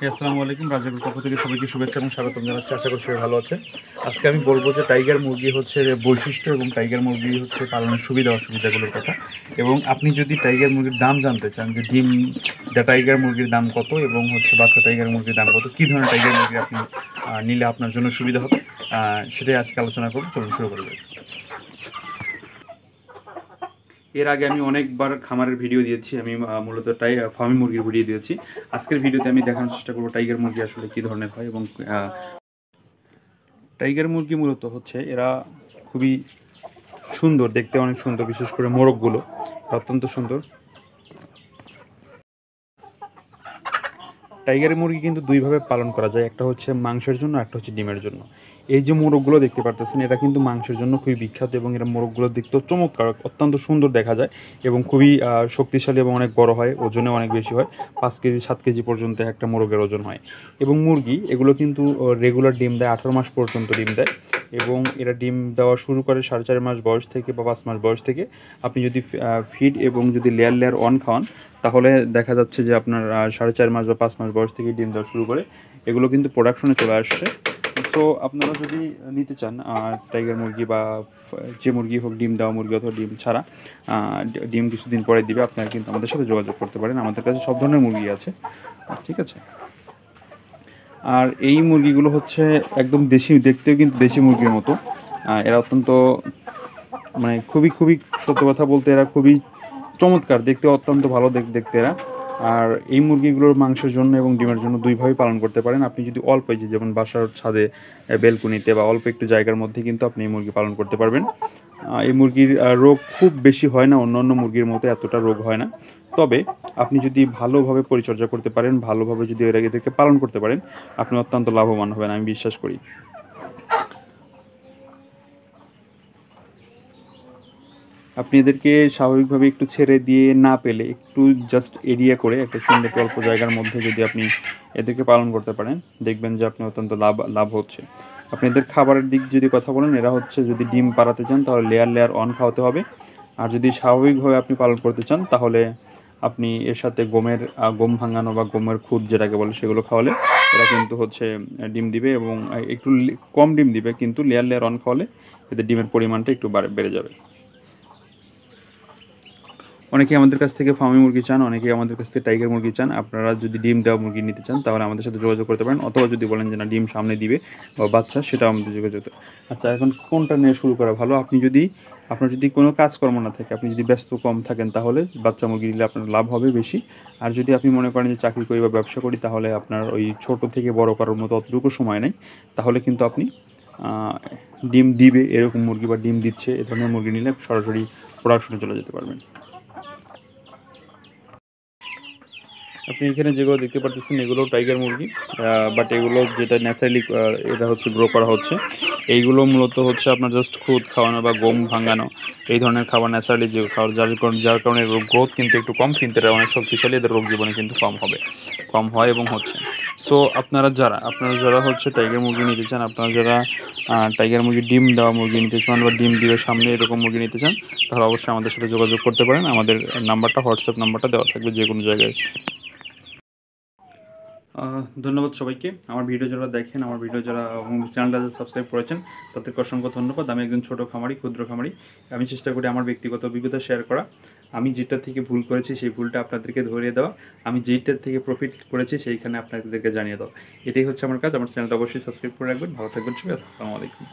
আসসালামু আলাইকুম। রাজাকুর পক্ষ থেকে সবাইকে শুভেচ্ছা এবং স্বাগতম জানাচ্ছি। আশা করি সবাই ভালো আছে। আজকে আমি বলবো যে টাইগার মুরগি হচ্ছে বৈশিষ্ট্য এবং টাইগার মুরগি হচ্ছে পালনের সুবিধা অসুবিধাগুলোর কথা। এবং আপনি যদি টাইগার মুরগির দাম জানতে চান যে ডিম টাইগার মুরগির দাম কত এবং হচ্ছে বাচ্চা টাইগার মুরগির দাম কত, কী ধরনের টাইগার মুরগি আপনি নিলে আপনার জন্য সুবিধা হবে, সেটাই আজকে আলোচনা করবো। চলুন শুরু করা যাক। এর আগে আমি অনেকবার খামারের ভিডিও দিয়েছি। আমি মূলত ফার্মি মুরগির ভিডিও দিয়েছি। আজকের ভিডিওতে আমি দেখানোর চেষ্টা করবো টাইগার মুরগি আসলে কী ধরনের হয়। এবং টাইগার মুরগি মূলত হচ্ছে এরা খুবই সুন্দর দেখতে, অনেক সুন্দর, বিশেষ করে মোরগগুলো অত্যন্ত সুন্দর। টাইগার মুরগি কিন্তু দুইভাবে পালন করা যায়, একটা হচ্ছে মাংসের জন্য, একটা হচ্ছে ডিমের জন্য। এই যে মোরগগুলো দেখতে পারতেছেন, এটা কিন্তু মাংসের জন্য খুবই বিখ্যাত এবং এরা মোরগগুলো দেখতেও চমৎকার, অত্যন্ত সুন্দর দেখা যায় এবং খুবই শক্তিশালী এবং অনেক বড় হয়, ওজনে অনেক বেশি হয়। 5 কেজি 7 কেজি পর্যন্ত একটা মোরগের ওজন হয়। এবং মুরগি এগুলো কিন্তু রেগুলার ডিম দেয়, 18 মাস পর্যন্ত ডিম দেয়। এবং এরা ডিম দেওয়া শুরু করে 4.5 মাস বয়স থেকে বা 5 মাস বয়স থেকে। আপনি যদি ফিড এবং যদি লেয়ার লেয়ার অন খাওয়ান, তাহলে দেখা যাচ্ছে যে আপনার 4.5 মাস বা 5 মাস বয়স থেকে ডিম দেওয়া শুরু করে। এগুলো কিন্তু প্রোডাকশনে চলে আসছে। তো আপনারা যদি নিতে চান টাইগার মুরগি বা যে মুরগি হোক, ডিম দেওয়া মুরগি অথবা ডিম ছাড়া, ডিম কিছুদিন পরে দিবে, আপনারা কিন্তু আমাদের সাথে যোগাযোগ করতে পারেন। আমাদের কাছে সব ধরনের মুরগি আছে, ঠিক আছে। আর এই মুরগিগুলো হচ্ছে একদম দেশি, দেখতেও কিন্তু দেশি মুরগির মতো। এরা অত্যন্ত মানে খুবই খুবই সত্য কথা বলতে এরা খুবই চমৎকার দেখতে, অত্যন্ত ভালো দেখতে এরা। আর এই মুরগিগুলোর মাংসের জন্য এবং ডিমের জন্য দুইভাবেই পালন করতে পারেন। আপনি যদি অল্প, যেমন বাসার ছাদে, বেলকুনিতে বা অল্প একটু জায়গার মধ্যে কিন্তু আপনি এই মুরগি পালন করতে পারবেন। এই মুরগির রোগ খুব বেশি হয় না, অন্য মুরগির মতো এতটা রোগ হয় না। তবে আপনি যদি ভালোভাবে পরিচর্যা করতে পারেন, ভালোভাবে যদি এদেরকে পালন করতে পারেন, আপনি অত্যন্ত লাভবান হবেন, আমি বিশ্বাস করি। আপনি এদেরকে স্বাভাবিকভাবে একটু ছেড়ে দিয়ে না পেলে একটু জাস্ট এরিয়া করে একটা সুন্দর অল্প জায়গার মধ্যে যদি আপনি এদেরকে পালন করতে পারেন, দেখবেন যে আপনি অত্যন্ত লাভ হচ্ছে। আপনি এদের খাবারের দিক যদি কথা বলেন, এরা হচ্ছে যদি ডিম পাড়াতে চান তাহলে লেয়ার লেয়ার অন খাওয়াতে হবে। আর যদি স্বাভাবিকভাবে আপনি পালন করতে চান তাহলে আপনি এর সাথে গম ভাঙানো বা গমের খুদ যেটাকে বলে সেগুলো খাওয়ালে এরা কিন্তু হচ্ছে ডিম দিবে এবং একটু কম ডিম দিবে, কিন্তু লেয়ার লেয়ার অন খাওয়ালে এদের ডিমের পরিমাণটা একটু বেড়ে যাবে। অনেকে আমাদের কাছ থেকে ফার্মি মুরগি চান, অনেকে আমাদের কাছ থেকে টাইগার মুরগি চান। আপনারা যদি ডিম দেওয়া মুরগি নিতে চান তাহলে আমাদের সাথে যোগাযোগ করতে পারেন, অথবা যদি বলেন যে না ডিম সামনে দিবে বা বাচ্চা, সেটাও আমাদের যোগাযোগ। আচ্ছা, এখন কোনটা নিয়ে শুরু করা ভালো? আপনার যদি কোনো কাজকর্ম না থাকে, আপনি যদি ব্যস্ত কম থাকেন, তাহলে বাচ্চা মুরগি নিলে আপনার লাভ হবে বেশি। আর যদি আপনি মনে করেন যে চাকরি করি বা ব্যবসা করি, তাহলে আপনার ওই ছোট থেকে বড় করার মতো অতটুকু সময় নেই, তাহলে কিন্তু আপনি ডিম দিবে এরকম মুরগি বা ডিম দিচ্ছে এ ধরনের মুরগি নিলে সরাসরি প্রোডাকশনে চলে যেতে পারবেন। আপনি এখানে যেগুলো দেখতে পাচ্ছেন এগুলো টাইগার মুরগি, বাট এগুলো যেটা ন্যাচারালি এটা হচ্ছে গ্রো করা হচ্ছে। এইগুলো মূলত হচ্ছে আপনার জাস্ট খুদ খাওয়ানো বা গম ভাঙানো, এই ধরনের খাবার ন্যাচারালি যে খাবার, যার কারণে গ্রোথ কিন্তু একটু কম, কিন্তু এরা অনেক শক্তিশালী, এদের রোগ জীবনে কিন্তু কম হয় এবং হচ্ছে। সো আপনারা যারা হচ্ছে টাইগার মুরগি নিতে চান, আপনারা যারা টাইগার মুরগি ডিম দেওয়া মুরগি নিতে চান বা ডিম দিবে সামনে এরকম মুরগি নিতে চান, তাহলে অবশ্যই আমাদের সাথে যোগাযোগ করতে পারেন। আমাদের নাম্বারটা, হোয়াটসঅ্যাপ নাম্বারটা দেওয়া থাকবে যে কোনো জায়গায়। ধন্যবাদ সবাইকে। আমার ভিডিও যারা দেখেন, আমার ভিডিও যারা চ্যানেলটা সাবস্ক্রাইব করেছেন, তাদেরকে অসংখ্য ধন্যবাদ। আমি একজন ছোটো খামারি, ক্ষুদ্র খামারি। আমি চেষ্টা করি আমার ব্যক্তিগত অভিজ্ঞতা শেয়ার করা। আমি যেটা থেকে ভুল করেছি সেই ভুলটা আপনাদেরকে ধরিয়ে দেওয়া, আমি যেইটার থেকে প্রফিট করেছি সেইখানে আপনাদেরকে জানিয়ে দেওয়া, এটাই হচ্ছে আমার কাজ। আমার চ্যানেলটা অবশ্যই সাবস্ক্রাইব করে রাখবেন। ভালো থাকবেন সবাই। আসসালামু আলাইকুম।